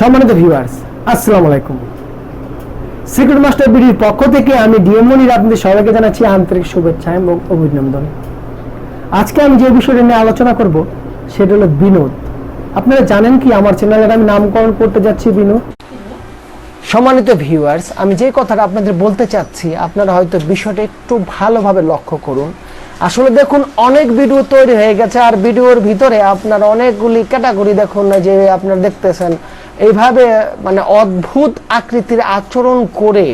সম্মানিত ভিউয়ার্স, আসসালামু আলাইকুম। সিক্রেট মাস্টার বিডির পক্ষ থেকে আমি ডিএম মনির আপনাদের সবাইকে জানাচ্ছি আন্তরিক শুভেচ্ছা এবং অভিনন্দন। আজকে আমি যে বিষয়টা নিয়ে আলোচনা করব সেটা হলো বিনোদ। আপনারা জানেন কি আমার চ্যানেলের আমি নামকরণ করতে যাচ্ছি বিনোদ। সম্মানিত ভিউয়ার্স, আমি যে কথাটা আপনাদের বলতে চাচ্ছি আপনারা হয়তো বিষয়টা একটু ভালোভাবে লক্ষ্য করুন। আসলে দেখুন, অনেক ভিডিও তৈরি হয়ে গেছে আর ভিডিওর ভিতরে আপনার অনেকগুলি ক্যাটাগরি দেখুন না, যে আপনারা দেখতেছেন এইভাবে মানে অদ্ভুত আকৃতির আচরণ করে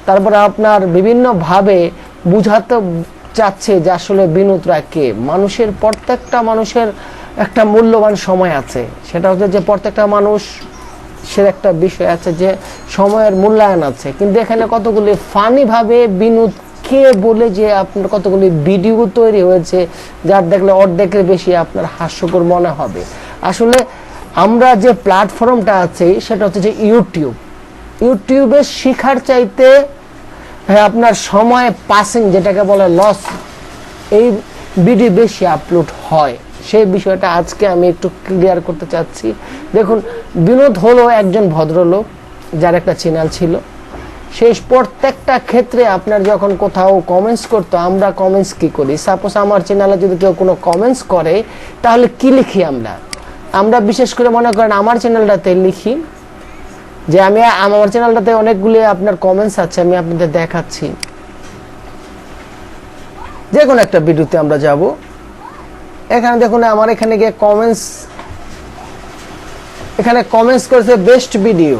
তারপরে আপনার বিভিন্নভাবে বুঝাতে চাচ্ছে যে আসলে বিনোদরা কে। প্রত্যেকটা মানুষের একটা মূল্যবান সময় আছে, সেটা হচ্ছে যে প্রত্যেকটা মানুষ সে একটা বিষয় আছে যে সময়ের মূল্যায়ন আছে, কিন্তু এখানে কতগুলি ফানি ভাবে বিনোদ কে বলে যে আপনার কতগুলি ভিডিও তৈরি হয়েছে যার দেখলে অর্ধেকের বেশি আপনার হাস্যকর মনে হবে। আসলে আমরা যে প্ল্যাটফর্মটা আছে সেটা হচ্ছে যে ইউটিউবে শিখার চাইতে আপনার সময় পাসিং যেটাকে বলে লস, এই ভিডিও বেশি আপলোড হয়। সেই বিষয়টা আজকে আমি একটু ক্লিয়ার করতে চাচ্ছি। দেখুন, বিনোদ হলো একজন ভদ্রলোক যার একটা চ্যানেল ছিল। সেই প্রত্যেকটা ক্ষেত্রে আপনার যখন কোথাও কমেন্টস করতো, আমরা কমেন্টস কি করি, সাপোজ আমার চ্যানেলে যদি কেউ কোনো কমেন্টস করে তাহলে কি লিখি আমরা বিশেষ করে মনে করেন আমার চ্যানেলটাতে লিখি যে আমার চ্যানেলটাতে অনেকগুলি আপনার কমেন্টস আছে, আমি আপনাদের দেখাচ্ছি। যে কোনো একটা ভিডিওতে আমরা যাব, এখানে দেখুন আমার এখানে গিয়ে কমেন্টস করেছে বেস্ট ভিডিও।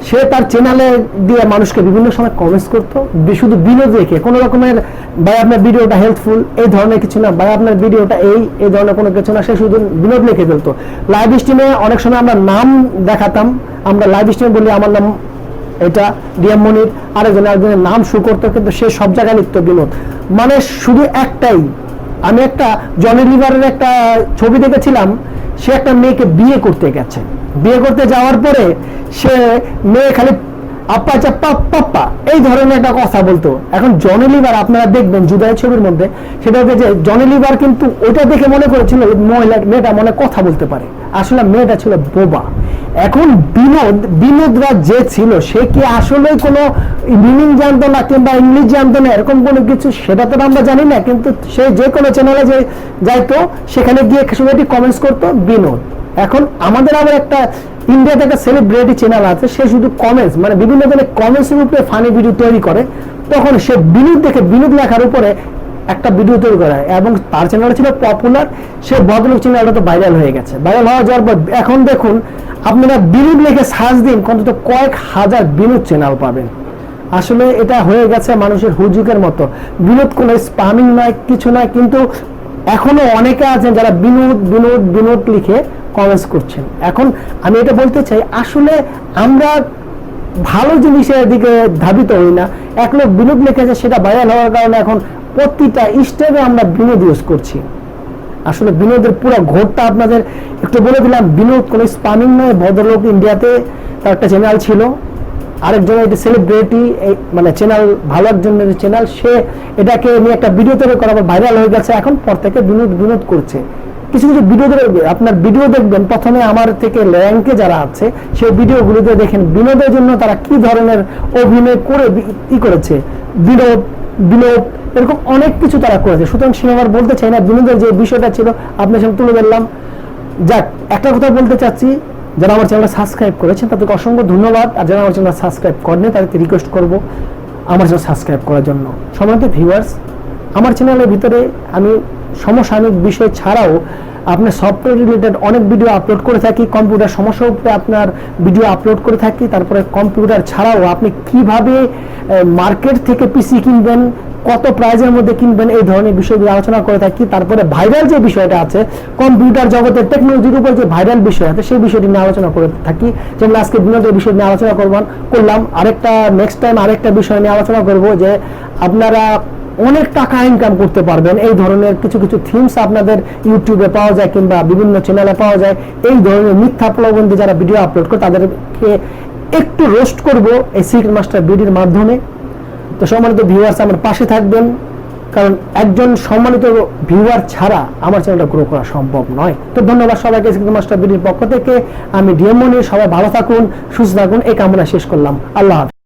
সে তার চ্যানেলে দিয়ে মানুষকে বিভিন্ন সময় কমেন্টস করতো, শুধু বিনোদ রেখে কোনো রকমের ভাই আপনার ভিডিওটা হেল্পফুল এই ধরনের কিছু না, ভাই আপনার ভিডিওটা এই ধরনের কোনো কিছু না, সে শুধু বিনোদ লিখে ফেলতো। লাইভ স্ট্রিমে অনেক সময় আমরা নাম দেখাতাম, আমরা লাইভ স্ট্রিমে বলি আমার নাম এটা ডিএম মনির, আরেকজনের নাম শো করতো, কিন্তু সে সব জায়গায় লিখতো বিনোদ। মানে শুধু একটাই, আমি একটা জনি লিভারের একটা ছবি দেখেছিলাম, সে একটা মেয়েকে বিয়ে করতে গেছে, বিয়ে করতে যাওয়ার পরে সে মেয়ে খালি আপ্পা চাপ্পা পাপ্পা এই ধরনের একটা কথা বলতো। এখন জনি লিভার আপনারা দেখবেন জুদাই ছবির মধ্যে, সেটা হচ্ছে যে জনি লিভার কিন্তু ওটা দেখে মনে করেছিল মেয়েটা মনে কথা বলতে পারে, আসলে মেয়েটা ছিল বোবা। এখন বিনোদরা যে ছিল সে কি আসলে কোনো মিনিং জানতো না কিংবা ইংলিশ জানতো না এরকম কোনো কিছু, সেটা তো আমরা জানি না, কিন্তু সে যে কোনো চ্যানেলে যে যাইতো সেখানে গিয়ে সবাই কমেন্টস করতো বিনোদ। এখন আমাদের আবার একটা ইন্ডিয়াতে একটা সেলিব্রিটি চ্যানেল আছে, সে শুধু কমেন্টস মানে বিভিন্ন ধরনের কমেন্টসের উপরে ফানি ভিডিও তৈরি করে, তখন সে বিনোদ দেখে বিনোদ লেখার উপরে একটা ভিডিও তৈরি করা এবং তার চ্যানেলটা ছিল পপুলার, সে ভদ্রলোক চ্যানেলটা তো ভাইরাল হয়ে গেছে। ভাইরাল হওয়া যাওয়ার পর এখন দেখুন আপনারা বিনোদ লিখে সার্চ দিন, অন্তত কয়েক হাজার বিনোদ চ্যানেল পাবেন। আসলে এটা হয়ে গেছে মানুষের হুজুকের মতো। বিনোদ কোনো স্প্যামিং নয়, কিছু নয়, কিন্তু এখনো অনেকে আছেন যারা বিনোদ লিখে কমেন্টস করছেন। এখন আমি এটা বলতে চাই, আসলে আমরা ভালো জিনিসের দিকে ধাবিত হই না। এক লোক বিনোদ লিখেছে, সেটা ভাইরাল হওয়ার কারণে এখন প্রতিটা স্টেপে আমরা বিনোদ ইউজ করছি। আসলে বিনোদের পুরো ঘোরটা আপনাদের একটু বলে দিলাম। বিনোদ কোনো স্প্যামিং নয়, ভদ্রলোক ইন্ডিয়াতে তার একটা চ্যানেল ছিল, আরেকজন এটা সেলিব্রিটি মানে চ্যানেল, ভালো একজনের চ্যানেল, সে এটাকে নিয়ে একটা ভিডিও তৈরি করার পর ভাইরাল হয়ে গেছে। এখন পর থেকে বিনোদ করছে। কিছু ভিডিও আপনার ভিডিও দেখবেন, প্রথমে আমার থেকে র্যাঙ্কে যারা আছে সেই ভিডিওগুলোতে দেখেন বিনোদের জন্য তারা কি ধরনের অভিনয় করে করেছে, বিনোদ এরকম অনেক কিছু তারা করেছে। সুতরাং সে আমার বলতে চাই না, বিনোদের যে বিষয়টা ছিল আপনার সামনে তুলে ধরলাম। যাক, একটা কথা বলতে চাচ্ছি, যারা আমার চ্যানেলটা সাবস্ক্রাইব করেছেন তাদেরকে অসংখ্য ধন্যবাদ, আর যারা আমার চ্যানেল সাবস্ক্রাইব করেনি তাদেরকে রিকোয়েস্ট করব আমার চ্যানেল সাবস্ক্রাইব করার জন্য। সম্মানিত ভিউয়ার্স, আমার চ্যানেলের ভিতরে আমি সমসাময়িক বিষয় ছাড়াও আপনার সফটওয়্যার রিলেটেড অনেক ভিডিও আপলোড করে থাকি, কম্পিউটার সমস্যার উপরে আপনার ভিডিও আপলোড করে থাকি, তারপরে কম্পিউটার ছাড়াও আপনি কিভাবে মার্কেট থেকে পিসি কিনবেন, কত প্রাইজের মধ্যে কিনবেন, এই ধরনের বিষয়গুলো আলোচনা করে থাকি। তারপরে ভাইরাল যে বিষয়টা আছে, কম্পিউটার জগতের টেকনোলজির উপর যে ভাইরাল বিষয় আছে সেই বিষয়টি নিয়ে আলোচনা করে থাকি। যেমন আজকে বিনোদের বিষয় নিয়ে আলোচনা করলাম, আরেকটা নেক্সট টাইম আরেকটা বিষয় নিয়ে আলোচনা করব যে আপনারা অনেক টাকা ইনকাম করতে পারবেন। এই ধরনের কিছু থিমস আপনাদের ইউটিউবে পাওয়া যায় কিংবা বিভিন্ন চ্যানেলে পাওয়া যায়। এই ধরনের মিথ্যা প্রলোভনে যারা ভিডিও আপলোড করে তাদেরকে একটু রোস্ট করব এই সিক্রেট মাস্টার ভিডিওর মাধ্যমে। তো সম্মানিত ভিউয়ার্স, আমার পাশে থাকবেন, কারণ একজন সম্মানিত ভিউয়ার ছাড়া আমার চ্যানেলটা গ্রো করা সম্ভব নয়। তো ধন্যবাদ সবাইকে মাস্টার বিডির পক্ষ থেকে। আমি ডিএম মনির, সবাই ভালো থাকুন, সুস্থ থাকুন এই কামনা শেষ করলাম। আল্লাহ হাফেজ।